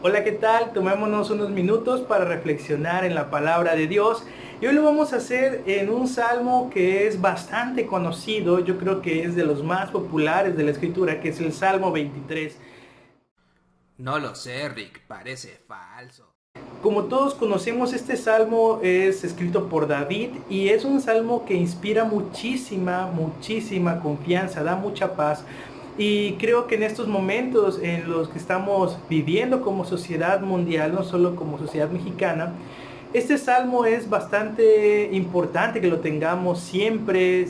Hola, ¿qué tal? Tomémonos unos minutos para reflexionar en la palabra de Dios. Y hoy lo vamos a hacer en un salmo que es bastante conocido, yo creo que es de los más populares de la escritura, que es el Salmo 23. No lo sé, Rick, parece falso. Como todos conocemos, este salmo es escrito por David y es un salmo que inspira muchísima confianza, da mucha paz. Y creo que en estos momentos en los que estamos viviendo como sociedad mundial, no solo como sociedad mexicana, este salmo es bastante importante que lo tengamos siempre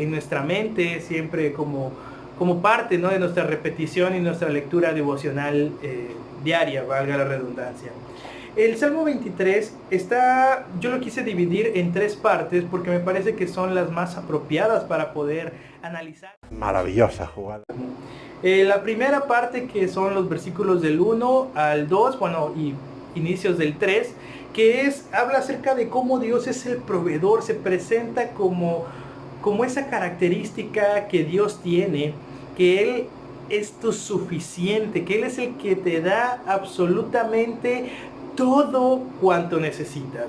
en nuestra mente, siempre como parte, ¿no?, de nuestra repetición y nuestra lectura devocional diaria, valga la redundancia. El Salmo 23 yo lo quise dividir en tres partes porque me parece que son las más apropiadas para poder analizar. Maravillosa jugada. La primera parte, que son los versículos del 1 al 2, bueno, y inicios del 3, habla acerca de cómo Dios es el proveedor, se presenta como esa característica que Dios tiene, que Él es tu suficiente, que Él es el que te da absolutamente todo cuanto necesitas.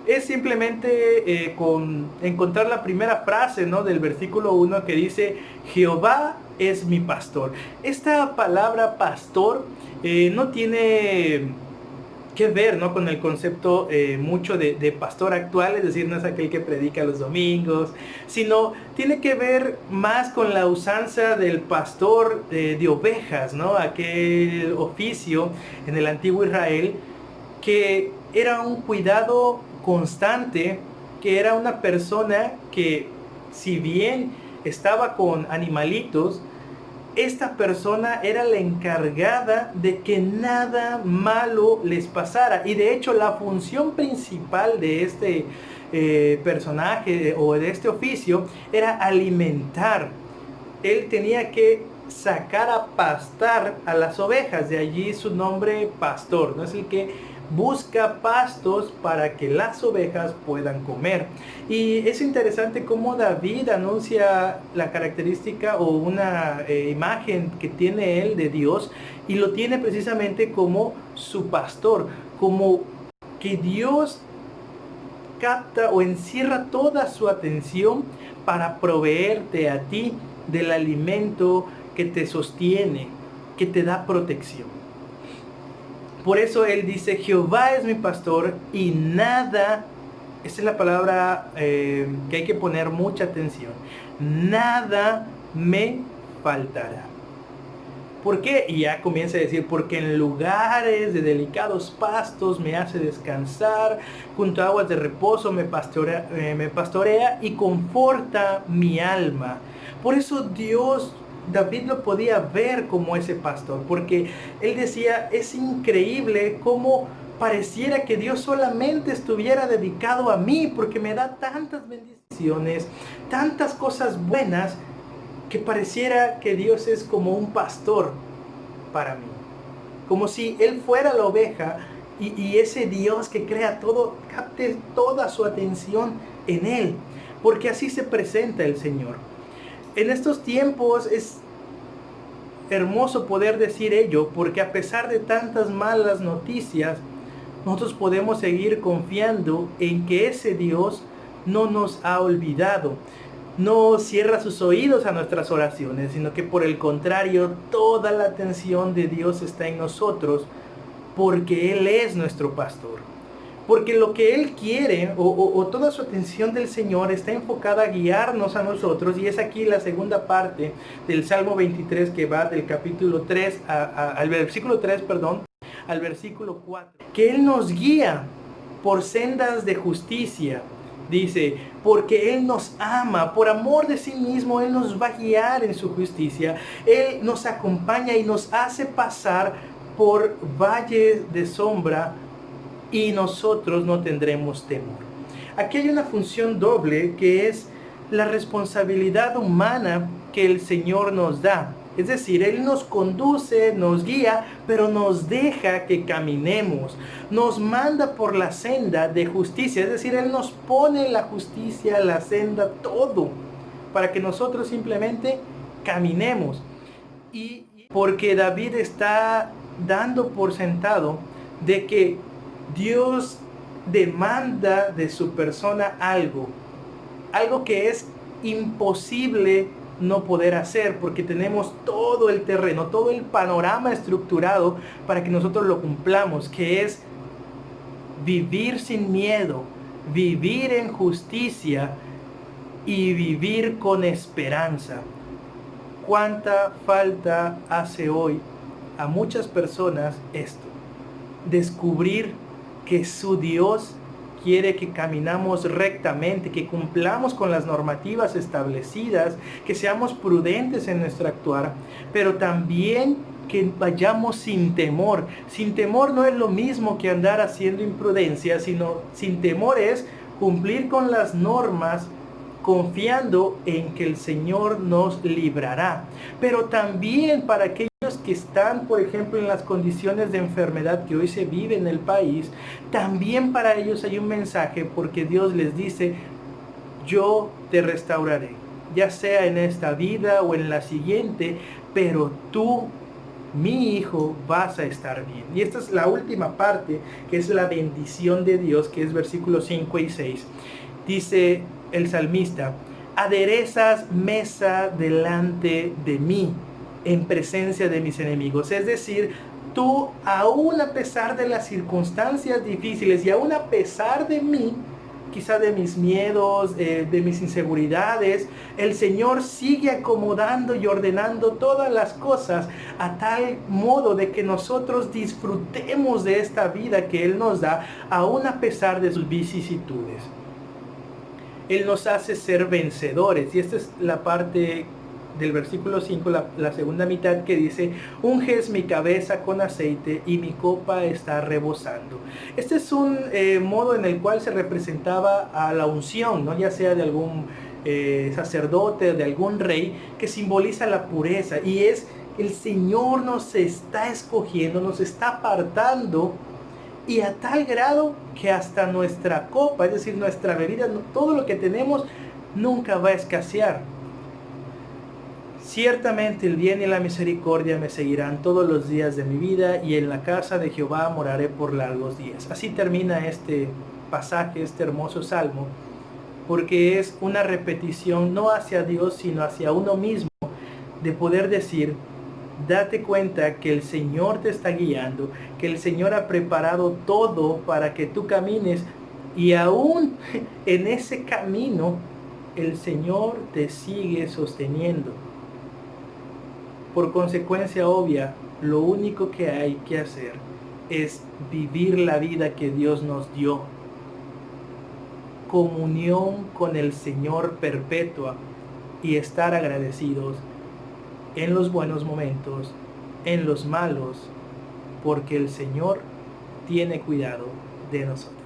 Es simplemente con encontrar la primera frase, ¿no?, del versículo 1, que dice: Jehová es mi pastor. Esta palabra pastor no tiene que ver, ¿no?, con el concepto mucho de pastor actual, es decir, no es aquel que predica los domingos, sino tiene que ver más con la usanza del pastor de ovejas, ¿no?, aquel oficio en el antiguo Israel, que era un cuidado constante, que era una persona que, si bien estaba con animalitos, esta persona era la encargada de que nada malo les pasara. Y de hecho la función principal de este personaje o de este oficio era alimentar. Él tenía que sacar a pastar a las ovejas, de allí su nombre pastor, ¿no? Es el que busca pastos para que las ovejas puedan comer. Y es interesante cómo David anuncia la característica o una imagen que tiene él de Dios, y lo tiene precisamente como su pastor, como que Dios capta o encierra toda su atención para proveerte a ti del alimento que te sostiene, que te da protección. Por eso él dice: Jehová es mi pastor y nada, esta es la palabra que hay que poner mucha atención, nada me faltará. ¿Por qué? Y ya comienza a decir: porque en lugares de delicados pastos me hace descansar, junto a aguas de reposo me pastorea y conforta mi alma. Por eso David lo podía ver como ese pastor, porque él decía: es increíble cómo pareciera que Dios solamente estuviera dedicado a mí, porque me da tantas bendiciones, tantas cosas buenas, que pareciera que Dios es como un pastor para mí. Como si Él fuera la oveja y ese Dios que crea todo, capte toda su atención en Él. Porque así se presenta el Señor. En estos tiempos es hermoso poder decir ello, porque a pesar de tantas malas noticias, nosotros podemos seguir confiando en que ese Dios no nos ha olvidado, no cierra sus oídos a nuestras oraciones, sino que por el contrario, toda la atención de Dios está en nosotros, porque Él es nuestro pastor. Porque lo que Él quiere, o toda su atención del Señor está enfocada a guiarnos a nosotros, y es aquí la segunda parte del Salmo 23, que va del capítulo 3 al versículo 3, perdón, al versículo 4, que Él nos guía por sendas de justicia. Dice: porque Él nos ama, por amor de sí mismo, Él nos va a guiar en su justicia. Él nos acompaña y nos hace pasar por valles de sombra, y nosotros no tendremos temor. Aquí hay una función doble, que es la responsabilidad humana que el Señor nos da. Es decir, Él nos conduce, nos guía, pero nos deja que caminemos. Nos manda por la senda de justicia. Es decir, Él nos pone la justicia, la senda, todo, para que nosotros simplemente caminemos. Y porque David está dando por sentado de que Dios demanda de su persona algo que es imposible no poder hacer, porque tenemos todo el terreno, todo el panorama estructurado para que nosotros lo cumplamos, que es vivir sin miedo, vivir en justicia y vivir con esperanza. ¿Cuánta falta hace hoy a muchas personas esto? Descubrir que su Dios quiere que caminamos rectamente, que cumplamos con las normativas establecidas, que seamos prudentes en nuestro actuar, pero también que vayamos sin temor. Sin temor no es lo mismo que andar haciendo imprudencia, sino sin temor es cumplir con las normas, confiando en que el Señor nos librará. Pero también para aquellos que están, por ejemplo, en las condiciones de enfermedad que hoy se vive en el país, también para ellos hay un mensaje, porque Dios les dice: yo te restauraré, ya sea en esta vida o en la siguiente, pero tú, mi hijo, vas a estar bien. Y esta es la última parte, que es la bendición de Dios, que es versículos 5 y 6. Dice el salmista: aderezas mesa delante de mí en presencia de mis enemigos. Es decir, tú, aún a pesar de las circunstancias difíciles y aún a pesar de mí, quizá de mis miedos, de mis inseguridades, el Señor sigue acomodando y ordenando todas las cosas a tal modo de que nosotros disfrutemos de esta vida que Él nos da, aún a pesar de sus vicisitudes. Él nos hace ser vencedores, y esta es la parte del versículo 5, la segunda mitad, que dice: unges mi cabeza con aceite y mi copa está rebosando. Este es un modo en el cual se representaba a la unción, ¿no? Ya sea de algún sacerdote, de algún rey, que simboliza la pureza, y es el Señor nos está escogiendo, nos está apartando, y a tal grado que hasta nuestra copa, es decir, nuestra bebida, todo lo que tenemos, nunca va a escasear. Ciertamente el bien y la misericordia me seguirán todos los días de mi vida, y en la casa de Jehová moraré por largos días. Así termina este pasaje, este hermoso salmo, porque es una repetición no hacia Dios, sino hacia uno mismo, de poder decir: date cuenta que el Señor te está guiando, que el Señor ha preparado todo para que tú camines, y aún en ese camino el Señor te sigue sosteniendo. Por consecuencia obvia, lo único que hay que hacer es vivir la vida que Dios nos dio. Comunión con el Señor perpetua, y estar agradecidos en los buenos momentos, en los malos, porque el Señor tiene cuidado de nosotros.